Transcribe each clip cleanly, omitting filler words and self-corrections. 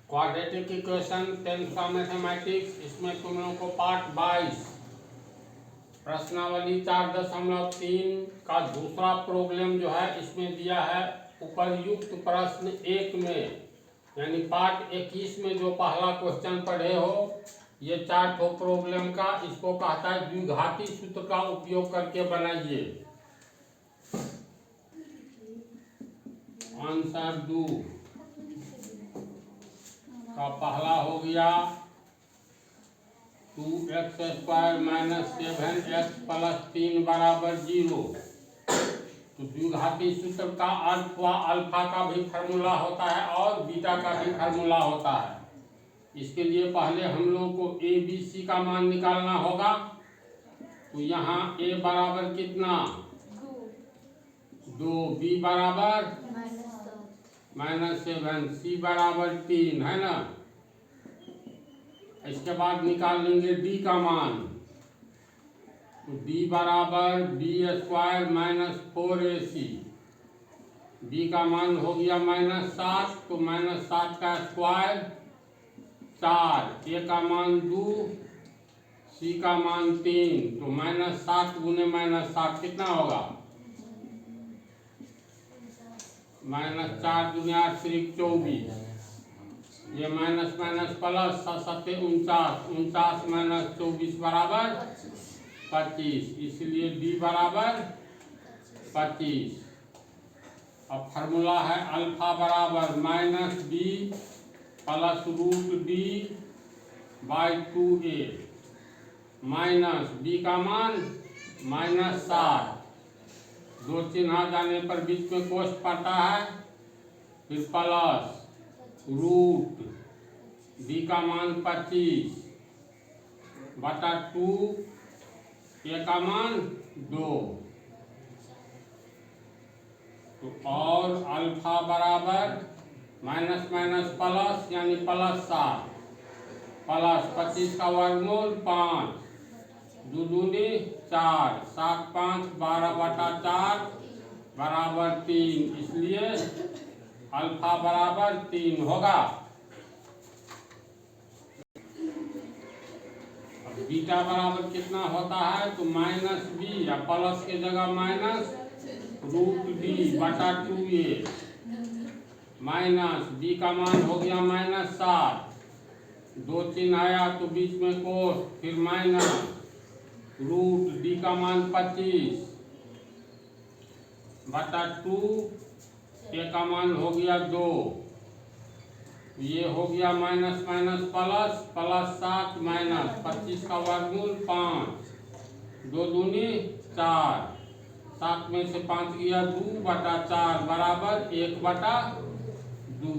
Quadratic equation 10th का mathematics, इसमें तुम लोगों को पार्ट 22 प्रश्नावली 4.3 का दूसरा प्रॉब्लम जो है इसमें दिया है उपर्युक्त प्रश्न 1 में, यानी पार्ट 21 में जो पहला क्वेश्चन पढ़े हो, ये 4 ठो प्रॉब्लम का इसको कहता है द्विघाती सूत्र का उपयोग करके बनाइए। आंसर डू का पहला हो गया 2x² माइनस 7x प्लस 3 बराबर 0। तो द्विघाती सूत्र का अर्थ हुआ अल्फा का भी फार्मूला होता है और बीटा का भी फार्मूला होता है। इसके लिए पहले हम लोगों को ए बी सी का मान निकालना होगा। तो यहाँ ए बराबर कितना 2, बी बराबर -7, सी बराबर 3 है ना। इसके बाद निकाल लेंगे डी का मान। तो डी बराबर b² माइनस 4ac। बी का मान हो गया -7, तो -7 का स्क्वायर 4, ए का मान 2, सी का मान 3, तो -7 गुने -7 कितना होगा -4 दुनिया 24। ये माइनस माइनस प्लस 7 49, 49 माइनस 24 बराबर 25, इसलिए डी बराबर 25। अब फार्मूला है अल्फा बराबर -b plus √d by 2a minus B का मान -7, दो चिन्ह जाने पर बीच में कोष्ठ पड़ता है, फिर प्लस रूट डी का मान 25 बटा 2, ए का मान 2। तो और अल्फा बराबर माइनस माइनस प्लस यानी +7 प्लस 25 का वर्गमूल 5, 2 दूनी 4, 7 5 12 बटा 4 बराबर 3, इसलिए अल्फा बराबर 3 होगा। अब बीटा बराबर कितना होता है, तो -b या प्लस के जगह -√d बटा 2a माइनस बी का मान हो गया -7, दो चिन्ह आया तो बीच में कोस, फिर माइनस रूट डी का मान 25 बटा 2, ए का मान हो गया 2, ये हो गया माइनस माइनस प्लस, +7 माइनस 25 का वर्गमूल 5, 2 दूनी 4, 7 में से 5 गया 2 बटा 4 बराबर 1 बटा 2,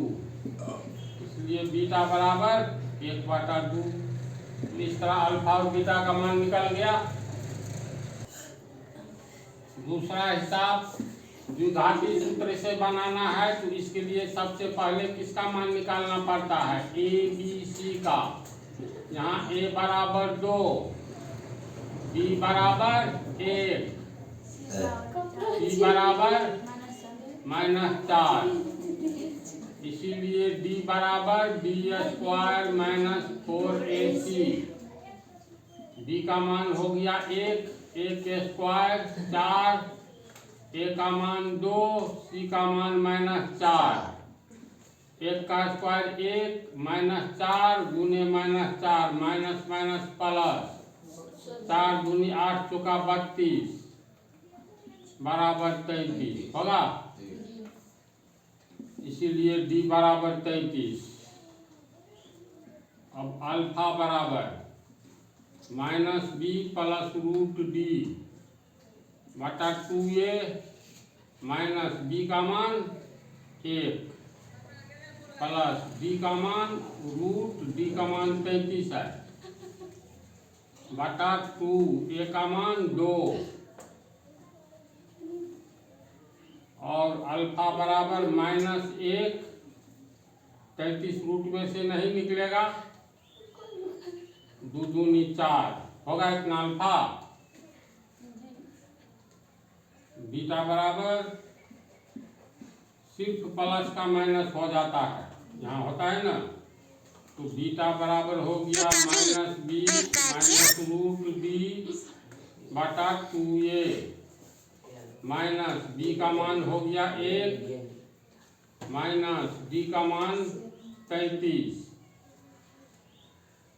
इसलिए बीटा बराबर 1 बटा 2। इस तरह अल्फा और बीटा का मान निकल गया। दूसरा हिसाब द्विघाती सूत्र से बनाना है, तो इसके लिए सबसे पहले किसका मान निकालना पड़ता है, ए बी सी का। यहाँ ए बराबर 2, बी बराबर 1, सी बराबर -4, इसीलिए डी बराबर b² माइनस 4ac। बी का मान हो गया 1, ए के स्क्वायर 4, ए का मान 2, सी का मान -4, 1 का स्क्वायर 1 -4 गुने -4 माइनस माइनस प्लस 4 दूनी 8 चौका 32 बराबर 33 होगा, इसीलिए डी बराबर 33। अब अल्फा बराबर -b प्लस √d बटा 2a माइनस बी का मान 1 प्लस डी का मान √d का मान 33 है बटा 2, ए का मान 2, और अल्फा बराबर -1, 33 रूट में से नहीं निकलेगा, 2 दूनी 4 होगा इतना अल्फा। बीटा बराबर सिर्फ प्लस का माइनस हो जाता है, यहाँ होता है ना, तो बीटा बराबर हो गया -b माइनस रूट d बटा 2a माइनस b का मान हो गया 1 माइनस d का मान 33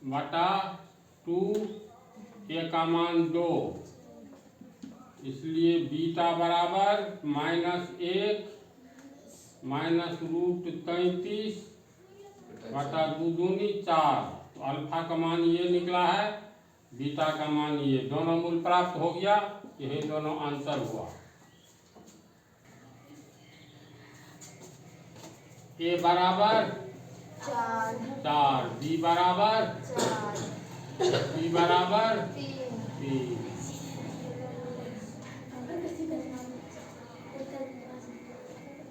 बटा 2 a का मान 2। इसलिए बीटा बराबर -1 माइनस रूट 33 बटा 2 दूनी 4। तो अल्फा का मान ये निकला है, बीटा का मान ये, दोनों मूल प्राप्त हो गया। यही दोनों आंसर हुआ। ए बराबर 4, बी बराबर 4, सी बराबर 3।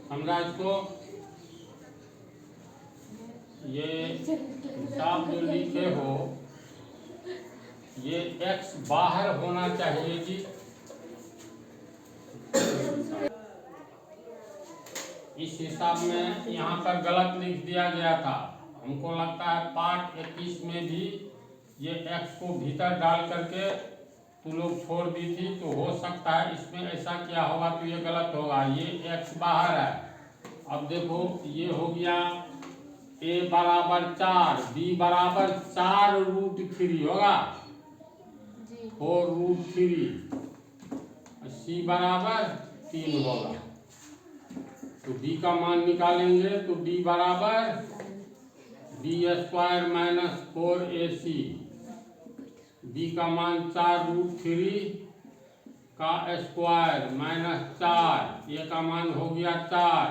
समझा इसको? ये हिसाब जो लिखे हो, ये x बाहर होना चाहिए जी। इस हिसाब में यहाँ पर गलत लिख दिया गया था। हमको लगता है पाठ 21 में भी ये x को भीतर डाल करके तू लोग छोड़ दी थी, तो हो सकता है इसमें ऐसा क्या होगा तो ये गलत होगा। ये x बाहर है। अब देखो ये हो गया a बराबर 4, b बराबर 4 रूट 3 होगा, 4 रूट 3, c बराबर 3 होगा। तो d का मान निकालेंगे तो d बराबर b² माइनस 4ac, b का मान 4 रूट 3 का स्क्वायर माइनस 4, a का मान हो गया 4,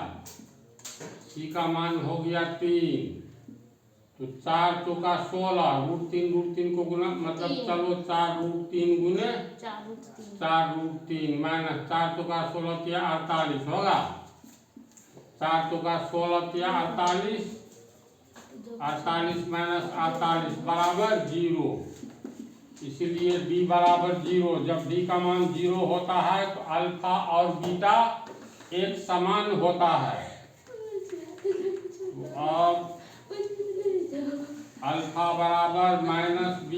c का मान हो गया 3। तो 4 चौका 16, रूट 3 को गुना, मतलब चलो 4 रूट 3 गुने 4 रूट 3 माइनस 4 चौका 16 किया 48 होगा। 4 चौका 16 किया 48, 48 माइनस 48 बराबर 0। इसीलिए d बराबर 0। जब d का मान 0 होता है तो अल्फा और बीटा एक समान होता है। तो अब अल्फा बराबर -b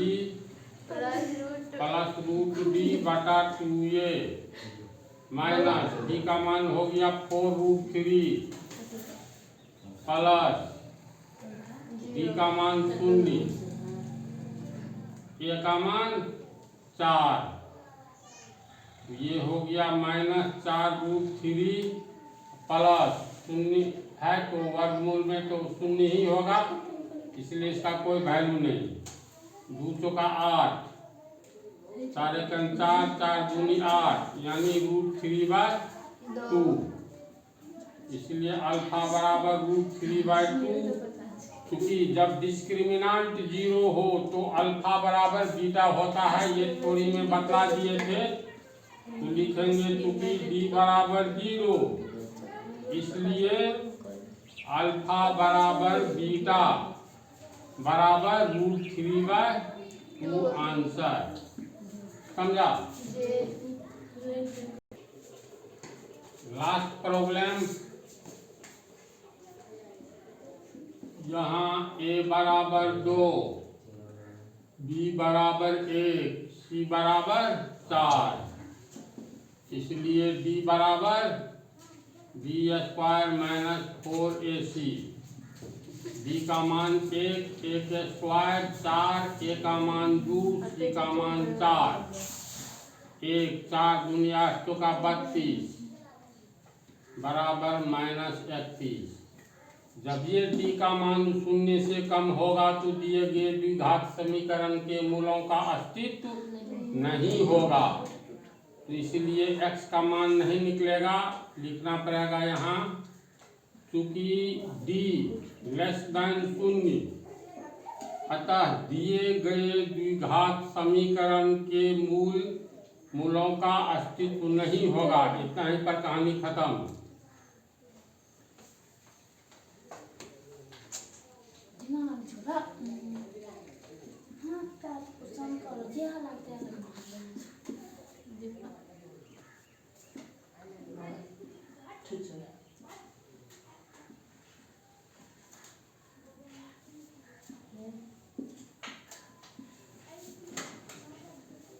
प्लस रूट d बटा 2a माइनस d का मान हो गया 4 रूट 3 प्लस d का मान 0, a का मान 4। तो ये हो गया -4 रूट 3 प्लस 0 है तो वर्गमूल में तो 0 ही होगा, इसलिए इसका कोई वैल्यू नहीं। 2 चौका 8, 4 एकम 4, 4 दूनी 8, यानी रूट 3/2। इसलिए अल्फा बराबर रूट 3/2। क्योंकि जब डिस्क्रिमिनांट 0 हो तो अल्फा बराबर बीटा होता है, ये थोड़ी में बतला दिए थे। तो लिखेंगे क्योंकि d बराबर 0, इसलिए अल्फा बराबर बीटा बराबर रूट 3/2 आंसर। समझा? लास्ट प्रॉब्लम, यहाँ a बराबर 2, b बराबर 1, c बराबर 4। इसलिए d बराबर b² माइनस 4ac, b का मान 1, 1² 4, a का मान 2, c का मान 4, 1 4 दूनी 8 चौका 32 बराबर -31। जब ये d का मान 0 से कम होगा तो दिए गए द्विघात समीकरण के मूलों का अस्तित्व नहीं होगा। तो इसलिए x का मान नहीं निकलेगा, लिखना पड़ेगा यहाँ। चूंकि d <0, अतः दिए गए द्विघात समीकरण के मूलों का अस्तित्व नहीं होगा। इतना ही पर कहानी खत्म।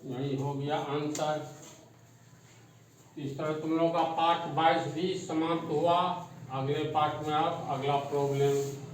यही हो गया आंसर। इस तरह तुम लोग का पाठ 22 भी समाप्त हुआ। अगले पाठ में आप अगला प्रॉब्लम